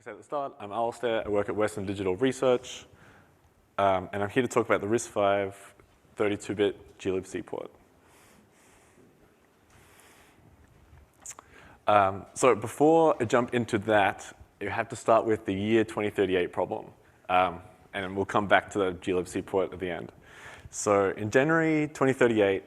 I said at the start, I'm Alistair. I work at Western Digital Research, and I'm here to talk about the RISC-V 32-bit glibc port. So before I jump into that, you have to start with the year 2038 problem, and we'll come back to the glibc port at the end. So in January 2038,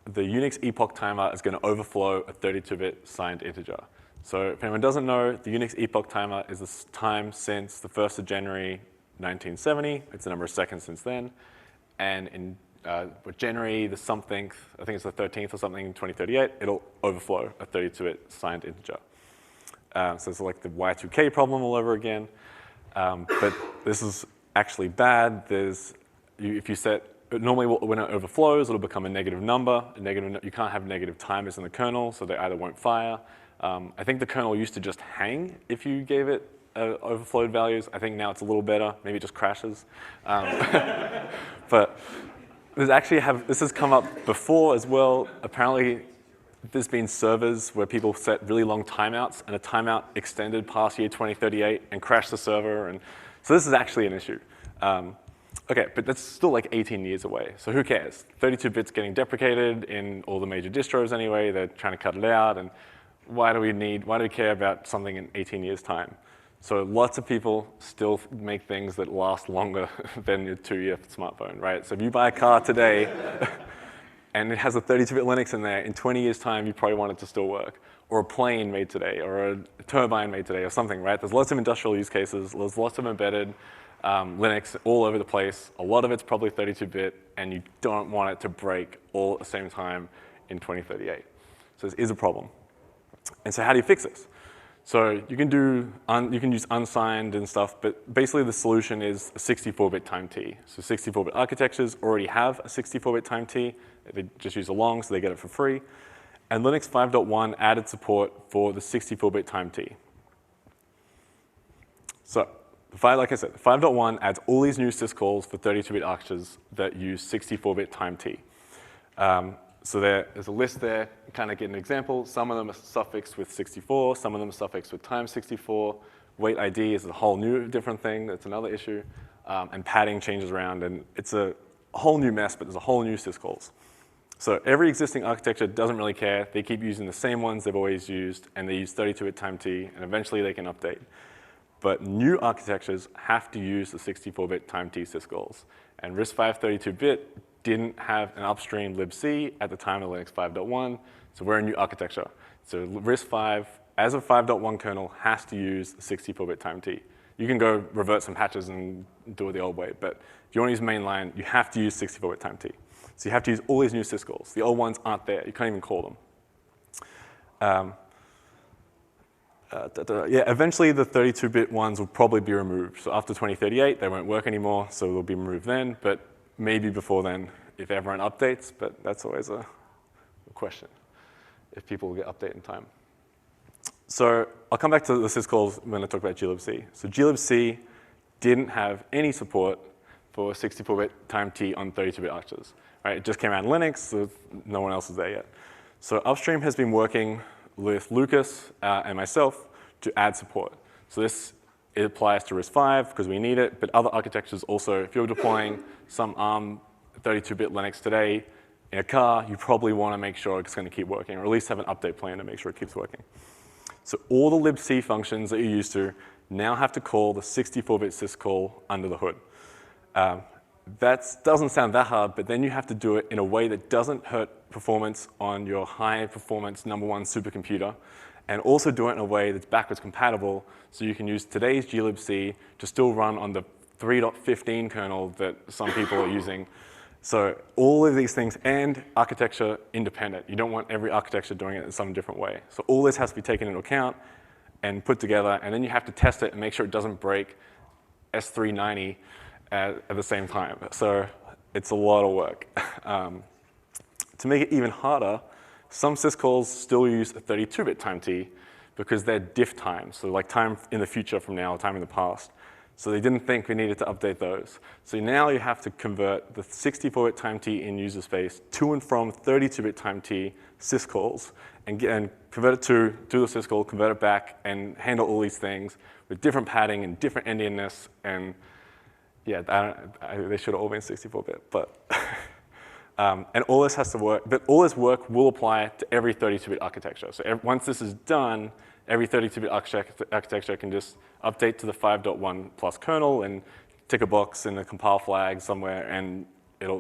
the Unix epoch timer is going to overflow a 32-bit signed integer. So if anyone doesn't know, the Unix epoch timer is the time since the 1st of January 1970. It's the number of seconds since then. And in January the something, I think it's the 13th or something, 2038, it'll overflow a 32-bit signed integer. So it's like the Y2K problem all over again. But this is actually bad. If you set, normally when it overflows, it'll become a negative number. You can't have negative timers in the kernel, so they either won't fire. I think the kernel used to just hang if you gave it overflowed values. I think now it's a little better. Maybe it just crashes. But this has come up before as well. Apparently, there's been servers where people set really long timeouts, and a timeout extended past year 2038 and crashed the server. And so this is actually an issue. OK, but that's still like 18 years away. So who cares? 32 bits getting deprecated in all the major distros anyway. They're trying to cut it out. And why do we care about something in 18 years' time? So lots of people still make things that last longer than your 2-year smartphone, right? So if you buy a car today and it has a 32-bit Linux in there, in 20 years' time, you probably want it to still work. Or a plane made today, or a turbine made today, or something, right? There's lots of industrial use cases. There's lots of embedded Linux all over the place. A lot of it's probably 32-bit, and you don't want it to break all at the same time in 2038. So this is a problem. And so how do you fix this? So you can use unsigned and stuff, but basically the solution is a 64-bit time T. So 64-bit architectures already have a 64-bit time T. They just use a long, so they get it for free. And Linux 5.1 added support for the 64-bit time T. So like I said, 5.1 adds all these new syscalls for 32-bit architectures that use 64-bit time T. So there's a list there. You kind of get an example. Some of them are suffixed with 64. Some of them are suffixed with times 64. Wait ID is a whole new different thing. That's another issue. And padding changes around. And it's a whole new mess, but there's a whole new syscalls. So every existing architecture doesn't really care. They keep using the same ones they've always used. And they use 32-bit time T. And eventually they can update. But new architectures have to use the 64-bit time T syscalls. And RISC-V 32-bit didn't have an upstream libc at the time of Linux 5.1, so we're a new architecture. So RISC-V, as a 5.1 kernel, has to use 64-bit time T. You can go revert some patches and do it the old way, but if you want to use mainline, you have to use 64-bit time T. So you have to use all these new syscalls. The old ones aren't there. You can't even call them. Eventually the 32-bit ones will probably be removed. So after 2038, they won't work anymore, so they'll be removed then. But maybe before then, if everyone updates, but that's always a question, if people will get update in time. So I'll come back to the syscalls when I talk about glibc. So glibc didn't have any support for 64-bit time T on 32-bit architectures. Right? It just came out in Linux, so no one else is there yet. So Upstream has been working with Lucas and myself to add support. So it applies to RISC-V because we need it, but other architectures also, if you're deploying some ARM 32-bit Linux today in a car, you probably want to make sure it's going to keep working, or at least have an update plan to make sure it keeps working. So all the libc functions that you're used to now have to call the 64-bit syscall under the hood. That doesn't sound that hard, but then you have to do it in a way that doesn't hurt performance on your high-performance #1 supercomputer, and also do it in a way that's backwards compatible, so you can use today's glibc to still run on the 3.15 kernel that some people are using. So all of these things, and architecture independent. You don't want every architecture doing it in some different way. So all this has to be taken into account and put together, and then you have to test it and make sure it doesn't break S390 at the same time. So it's a lot of work. To make it even harder, some syscalls still use a 32-bit time T because they're diff times, so like time in the future from now, time in the past. So they didn't think we needed to update those. So now you have to convert the 64-bit time T in user space to and from 32-bit time T syscalls and convert it to, do the syscall, convert it back, and handle all these things with different padding and different endianness. And yeah, they should have all been 64-bit, but and all this has to work, but all this work will apply to every 32-bit architecture. So once this is done, every 32-bit architecture can just update to the 5.1 plus kernel and tick a box in a compile flag somewhere, and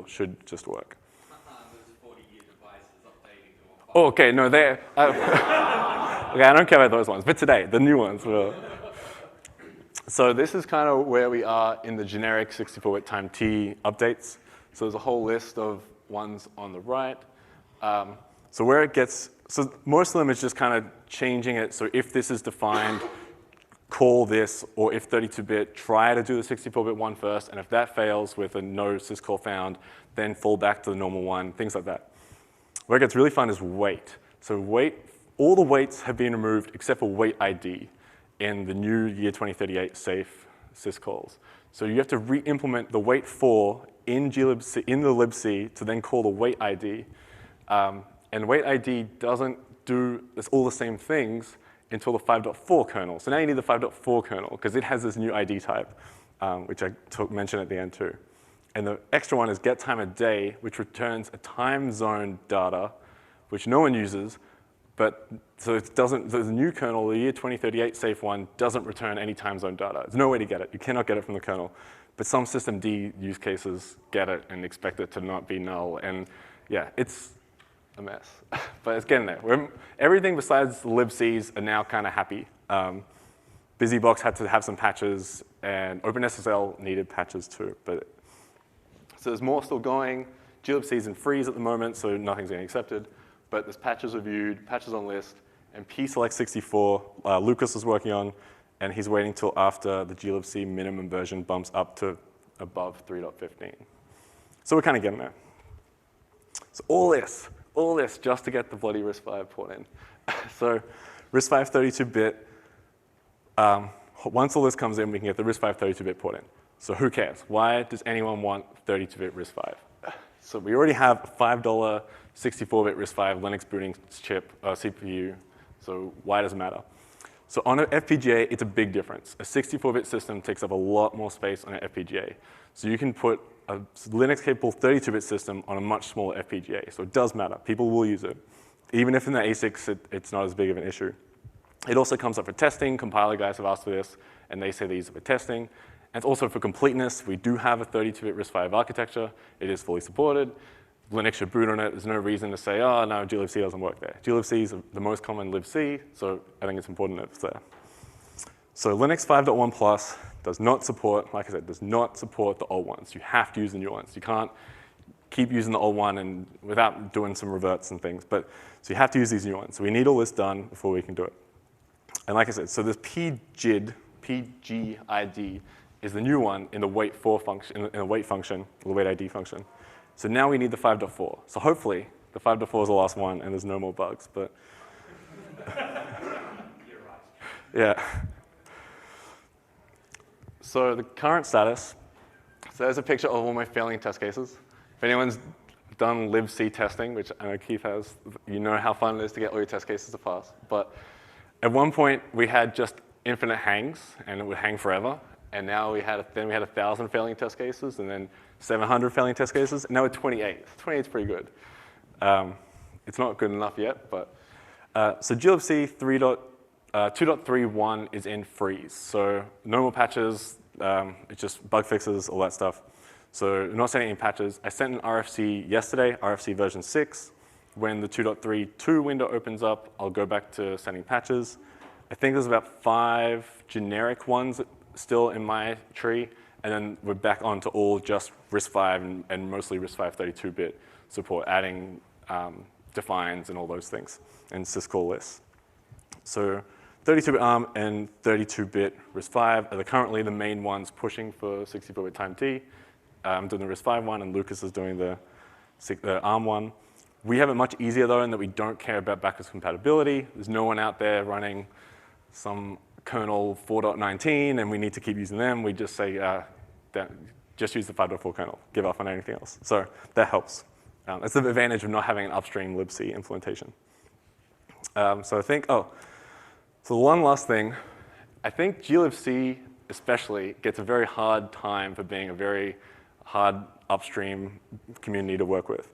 should just work. Those 40-year devices updating to Oh, okay, no, they're okay, I don't care about those ones, but today, the new ones will. So this is kind of where we are in the generic 64-bit time T updates. So there's a whole list of ones on the right. So where it gets, so most of them is just kind of changing it. So if this is defined, call this, or if 32-bit, try to do the 64-bit one first, and if that fails with a no syscall found, then fall back to the normal one, things like that. Where it gets really fun is wait. So wait, all the waits have been removed except for wait ID in the new year 2038 safe syscalls. So you have to re-implement the wait for in glibc, in the libc to then call the wait ID. And wait ID doesn't do all the same things until the 5.4 kernel. So now you need the 5.4 kernel because it has this new ID type, which I mentioned at the end too. And the extra one is get time of day, which returns a time zone data, which no one uses. But so it doesn't, the new kernel, the year 2038 safe one, doesn't return any time zone data. There's no way to get it. You cannot get it from the kernel. But some systemd use cases get it and expect it to not be null. And yeah, it's a mess. But it's getting there. Everything besides the libcs are now kind of happy. BusyBox had to have some patches, and OpenSSL needed patches too. So there's more still going. glibc's in freeze at the moment, so nothing's getting accepted. But there's patches reviewed, patches on list, and pselect64, Lucas is working on, and he's waiting till after the glibc minimum version bumps up to above 3.15. So we're kind of getting there. So all this just to get the bloody RISC-V port in. So RISC-V 32-bit, once all this comes in, we can get the RISC-V 32-bit port in. So who cares? Why does anyone want 32-bit RISC-V? So we already have a $5 64-bit RISC-V Linux booting chip, CPU, so why does it matter? So on an FPGA, it's a big difference. A 64-bit system takes up a lot more space on an FPGA. So you can put a Linux-capable 32-bit system on a much smaller FPGA, so it does matter. People will use it. Even if in the ASICs, it's not as big of an issue. It also comes up for testing. Compiler guys have asked for this, and they say they use it for testing. And it's also for completeness. We do have a 32-bit RISC-V architecture. It is fully supported. Linux should boot on it. There's no reason to say, oh, no, glibc doesn't work there. glibc is the most common libc, so I think it's important that it's there. So Linux 5.1 Plus does not support, like I said, does not support the old ones. You have to use the new ones. You can't keep using the old one and without doing some reverts and things. So you have to use these new ones. So we need all this done before we can do it. And like I said, so this pgid is the new one in the wait for function, in the wait function, or the wait ID function. So now we need the 5.4. So hopefully the 5.4 is the last one and there's no more bugs, but You're right. yeah. So the current status, so there's a picture of all my failing test cases. If anyone's done libc testing, which I know Keith has, you know how fun it is to get all your test cases to pass. But at one point we had just infinite hangs and it would hang forever. And now we had 1,000 failing test cases, and then 700 failing test cases, and now we're 28. 28 is pretty good. It's not good enough yet, but so glibc 2.31 is in freeze. So no more patches. It's just bug fixes, all that stuff. So not sending any patches. I sent an RFC yesterday, RFC version 6. When the 2.32 window opens up, I'll go back to sending patches. I think there's about 5 generic ones still in my tree, and then we're back onto all just RISC-V and mostly RISC-V 32-bit support, adding defines and all those things, and syscall lists. So 32-bit ARM and 32-bit RISC-V are currently the main ones pushing for 64-bit time T. I'm doing the RISC-V one, and Lucas is doing the ARM one. We have it much easier, though, in that we don't care about backwards compatibility. There's no one out there running some kernel 4.19 and we need to keep using them, we just say, just use the 5.4 kernel, give up on anything else. So that helps. That's the advantage of not having an upstream libc implementation. So I think, so one last thing. I think glibc especially gets a very hard time for being a very hard upstream community to work with.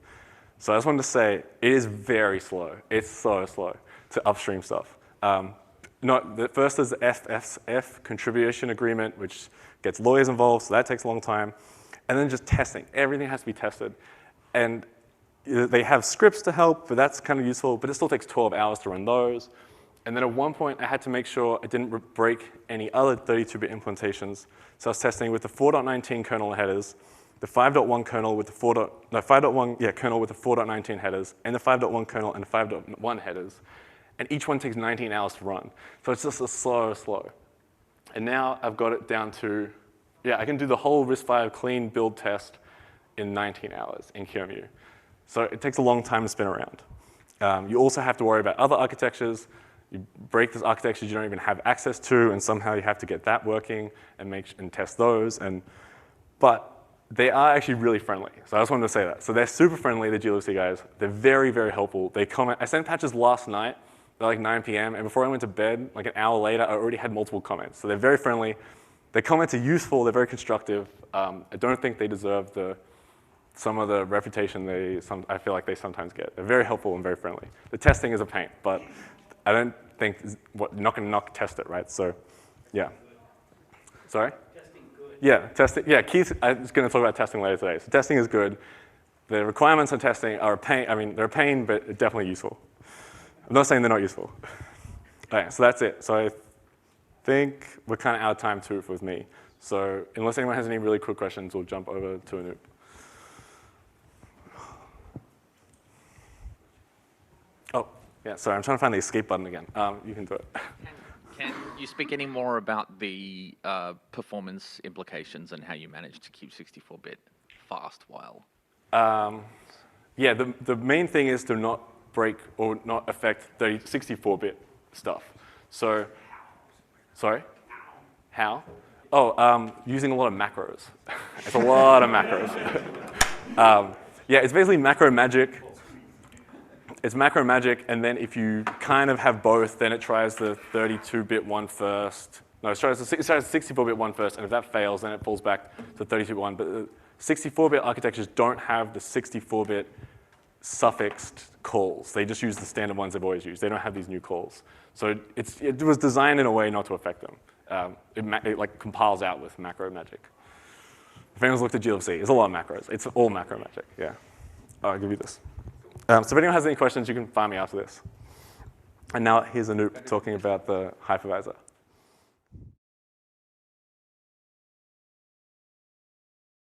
So I just wanted to say, it is very slow. It's so slow to upstream stuff. First there's the FSF contribution agreement, which gets lawyers involved, so that takes a long time. And then just testing. Everything has to be tested. And they have scripts to help, but that's kind of useful, but it still takes 12 hours to run those. And then at one point, I had to make sure I didn't break any other 32-bit implementations. So I was testing with the 4.19 kernel headers, the 5.1 kernel with the 5.1 kernel with the 4.19 headers, and the 5.1 kernel and the 5.1 headers. And each one takes 19 hours to run. So it's just slow. And now I've got it down to, I can do the whole RISC-V clean build test in 19 hours in QEMU. So it takes a long time to spin around. You also have to worry about other architectures. You break this architecture you don't even have access to, and somehow you have to get that working and test those. But they are actually really friendly. So I just wanted to say that. So they're super friendly, the glibc guys. They're very, very helpful. They comment. I sent patches last night at like 9 p.m. And before I went to bed, like an hour later, I already had multiple comments. So they're very friendly. Their comments are useful. They're very constructive. I don't think they deserve some of the reputation I feel like they sometimes get. They're very helpful and very friendly. The testing is a pain, but I don't think not going to test it, right? So, yeah. Sorry? Testing good. Yeah, testing. Yeah, Keith is going to talk about testing later today. So testing is good. The requirements on testing are a pain. I mean, they're a pain, but definitely useful. I'm not saying they're not useful. All right, so that's it. So I think we're kind of out of time too with me. So unless anyone has any really quick questions, we'll jump over to Anoop. Oh, yeah, sorry, I'm trying to find the escape button again. You can do it. Can you speak any more about the performance implications and how you manage to keep 64-bit fast while? Yeah, the main thing is to not break or not affect 64-bit stuff. So, sorry? How? Oh, using a lot of macros. It's a lot of macros. Yeah, it's basically macro magic. It's macro magic, and then if you kind of have both, then it tries the 32-bit one first. No, it tries the 64-bit one first, and if that fails, then it falls back to 32-bit one. But the 64-bit architectures don't have the 64-bit suffixed calls. They just use the standard ones they've always used. They don't have these new calls. So it was designed in a way not to affect them. It like compiles out with macro magic. If anyone's looked at glibc, it's a lot of macros. It's all macro magic, yeah. I'll give you this. So if anyone has any questions, you can find me after this. And now here's Anoop talking about the hypervisor.